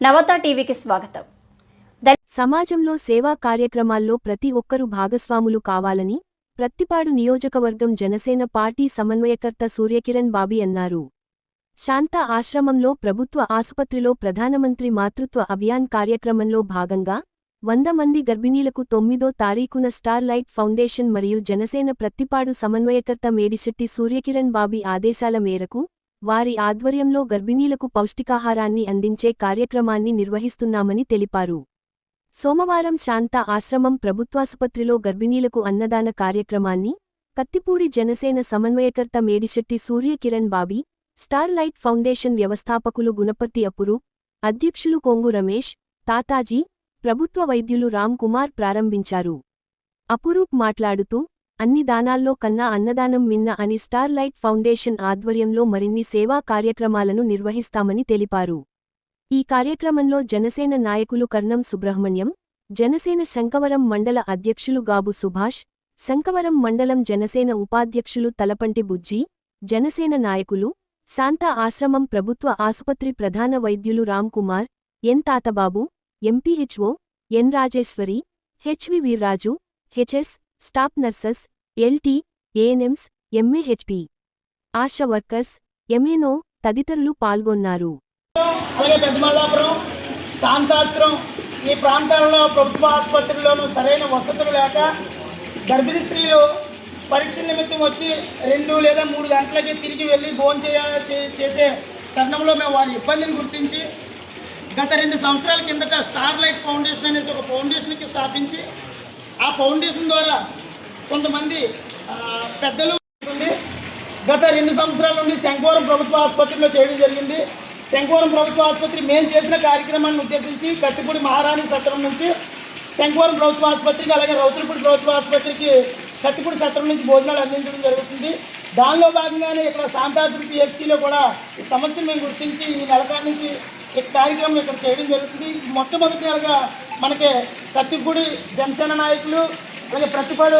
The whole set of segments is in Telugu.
నవత టీవీకి స్వాగతం. సమాజంలో సేవా కార్యక్రమాల్లో ప్రతి ఒక్కరూ భాగస్వాములు కావాలని ప్రత్తిపాడు నియోజకవర్గం జనసేన పార్టీ సమన్వయకర్త సూర్యకిరణ్ బాబీ అన్నారు. శాంతా ఆశ్రమంలో ప్రభుత్వ ఆసుపత్రిలో ప్రధానమంత్రి మాతృత్వ అభియాన్ కార్యక్రమంలో భాగంగా 100 మంది గర్భిణీలకు 9వ తారీఖున స్టార్ లైట్ ఫౌండేషన్ మరియు జనసేన ప్రత్తిపాడు సమన్వయకర్త మేడిశెట్టి సూర్యకిరణ్ బాబీ ఆదేశాల మేరకు వారి ఆధ్వర్యంలో గర్భిణీలకు పౌష్టికాహారాన్ని అందించే కార్యక్రమాన్ని నిర్వహిస్తున్నామని తెలిపారు. సోమవారం శాంతా ఆశ్రమం ప్రభుత్వాసుపత్రిలో గర్భిణీలకు అన్నదాన కార్యక్రమాన్ని కత్తిపూడి జనసేన సమన్వయకర్త Medisetti Surya Kiran Bobby, star light foundation వ్యవస్థాపకులు గుణపర్తి అపురూప్, అధ్యక్షులు కొంగు రమేష్, తాతాజీ, ప్రభుత్వ వైద్యులు రామ్ కుమార్ ప్రారంభించారు. అపురూప్ మాట్లాడుతూ, అన్ని దానాల్లో కన్నా అన్నదానం మిన్న అని స్టార్ లైట్ ఫౌండేషన్ ఆధ్వర్యంలో మరిన్ని సేవా కార్యక్రమాలను నిర్వహిస్తామని తెలిపారు. ఈ కార్యక్రమంలో జనసేన నాయకులు కర్ణం సుబ్రహ్మణ్యం, జనసేన శంకవరం మండల అధ్యక్షులు గాబు సుభాష్, శంకవరం మండలం జనసేన ఉపాధ్యక్షులు తలపంటి బుజ్జి, జనసేన నాయకులు, శాంతా ఆశ్రమం ప్రభుత్వ ఆసుపత్రి ప్రధాన వైద్యులు Ram Kumar, N Tatababu, MPHO, N Rajeshwari, HV Veerraju, HS, staff nurses, LT, ANMs, MAHP, Asha workers, MNO తదితరులు పాల్గొన్నారు. అలాగే పెద్దమల్లాపురం, శాంతాశ్రం ఈ ప్రాంతాలలో ప్రభుత్వ ఆసుపత్రుల్లోనూ సరైన వసతులు లేక గర్భిణీ స్త్రీలు పరీక్షల నిమిత్తం వచ్చి 2 లేదా 3 గంటలకి తిరిగి వెళ్ళి చేసే తరుణంలో మేము వారి ఇబ్బందిని గుర్తించి గత 2 సంవత్సరాల కిందట స్టార్ లైట్ ఫౌండేషన్ అనేసి ఒక ఫౌండేషన్కి స్థాపించి ఆ ఫౌండేషన్ ద్వారా కొంతమంది పెద్దలు గత 2 సంవత్సరాల నుండి శంకవరం ప్రభుత్వ ఆసుపత్రిలో చేయడం జరిగింది. శంకవరం ప్రభుత్వ ఆసుపత్రి మేము చేసిన కార్యక్రమాన్ని ఉద్దేశించి కత్తిపూడి మహారాణి సత్రం నుంచి శంకవరం ప్రభుత్వ ఆసుపత్రికి, అలాగే రౌతులపూడి ప్రభుత్వ ఆసుపత్రికి కత్తిపూడి సత్రం నుంచి భోజనాలు అందించడం జరుగుతుంది. దానిలో భాగంగానే ఇక్కడ శాంతాశ్రమ పిహెచ్సిలో కూడా ఈ సమస్యను మేము గుర్తించి ఈ నెలకాల నుంచి ఈ కార్యక్రమం ఇక్కడ చేయడం జరుగుతుంది. మొట్టమొదటిగా మనకి కత్తిపూడి జనసేన నాయకులు, అలాగే ప్రతిపాడు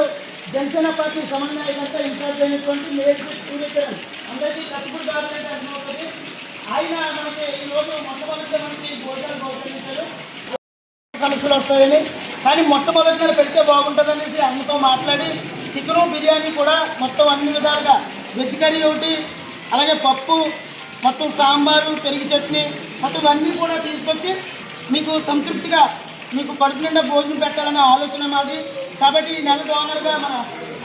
జనసేన పార్టీ సమన్వయకర్త ఇన్ఛార్జ్ అయినటువంటి మేడిశెట్టి సూర్యకిరణ్ అందరికీ కత్తిపూడి గవర్నమెంట్ అర్థమవుతుంది. ఆయన మనకి ఈరోజు మొట్టమొదటిగా మనకి భోజనాలు ప్రోత్సహించారు. సమస్యలు వస్తాయని, కానీ మొట్టమొదటిగా పెడితే బాగుంటుందనేసి అమ్మతో మాట్లాడి చికెను బిర్యానీ కూడా మొత్తం అన్ని విధాలుగా వెజ్ కర్రీ ఒకటి, అలాగే పప్పు, మొత్తం సాంబారు, పెరుగు చట్నీ మొత్తం అన్నీ కూడా తీసుకొచ్చి మీకు సంతృప్తిగా మీకు కడుపు నిండా భోజనం పెట్టాలనే ఆలోచన మాది. కాబట్టి ఈ నెల డోనర్గా మన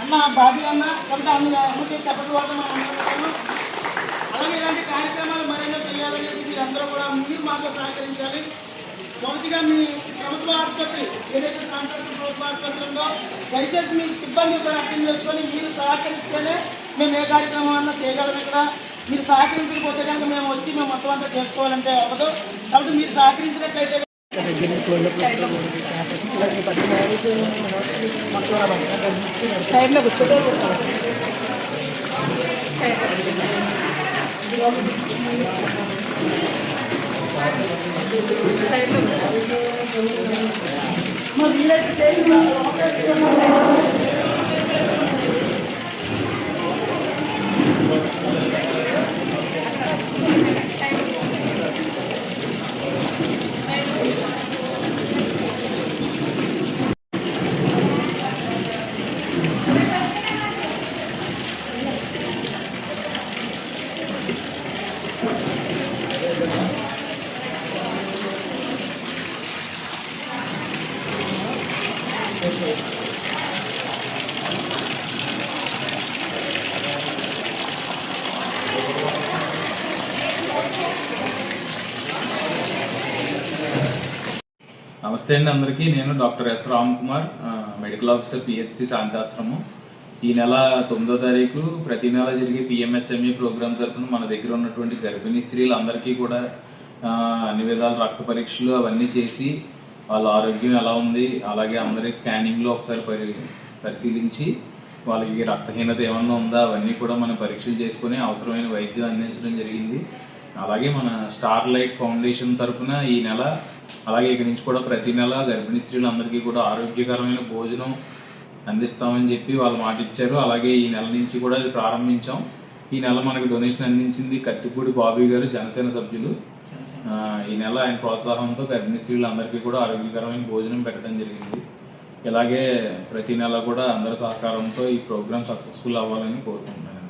అన్న బాబీ అన్న కాబట్టి అమ్మకి చెప్పడం వల్ల మనం అందరూ అలాగే ఇలాంటి కార్యక్రమాలు మరెన్నో చేయాలనేసి మీరందరూ కూడా మీరు మాతో సహకరించాలి. మొదటిగా మీ ప్రభుత్వ ఆసుపత్రి ఏదైతే శాంతాశ్రమ ప్రభుత్వ ఆసుపత్రి ఉందో దయచేసి మీ సిబ్బందితో అర్థం చేసుకొని మీరు సహకరిస్తేనే మేము ఏ కార్యక్రమం అన్నా చేయగలం. ఇక్కడ మీరు సహకరించకపోతే కనుక మేము వచ్చి మేము మొత్తం అంతా చేసుకోవాలంటే అవ్వదు. కాబట్టి మీరు సహకరించినట్లయితే నమస్తే అండి అందరికీ. నేను doctor S Ram Kumar, medical officer PHC Shantashramam. ఈ నెల 9వ తారీఖు ప్రతి నెల జరిగే పిఎంఎస్ఎంఈ ప్రోగ్రాం తరఫున మన దగ్గర ఉన్నటువంటి గర్భిణీ స్త్రీలు అందరికీ కూడా అన్ని విధాల రక్త పరీక్షలు అవన్నీ చేసి వాళ్ళ ఆరోగ్యం ఎలా ఉంది, అలాగే అందరి స్కానింగ్లో ఒకసారి పరిశీలించి వాళ్ళకి రక్తహీనత ఏమన్నా ఉందా అవన్నీ కూడా మనం పరీక్షలు చేసుకొని అవసరమైన వైద్యం అందించడం జరిగింది. అలాగే మన స్టార్ లైట్ ఫౌండేషన్ తరఫున ఈ నెల అలాగే ఇక్కడి నుంచి కూడా ప్రతి నెల గర్భిణీ స్త్రీలందరికీ కూడా ఆరోగ్యకరమైన భోజనం అందిస్తామని చెప్పి వాళ్ళు మాట ఇచ్చారు. అలాగే ఈ నెల నుంచి కూడా ప్రారంభించాం. ఈ నెల మనకు డొనేషన్ అందించింది కత్తిపూడి బాబీ గారు, జనసేన సభ్యులు. ఈ నెల ఆయన ప్రోత్సాహంతో గర్భిణీ స్త్రీలందరికీ కూడా ఆరోగ్యకరమైన భోజనం పెట్టడం జరిగింది. ఇలాగే ప్రతి నెల కూడా అందరి సహకారంతో ఈ ప్రోగ్రామ్ సక్సెస్ఫుల్ అవ్వాలని కోరుకుంటున్నాను.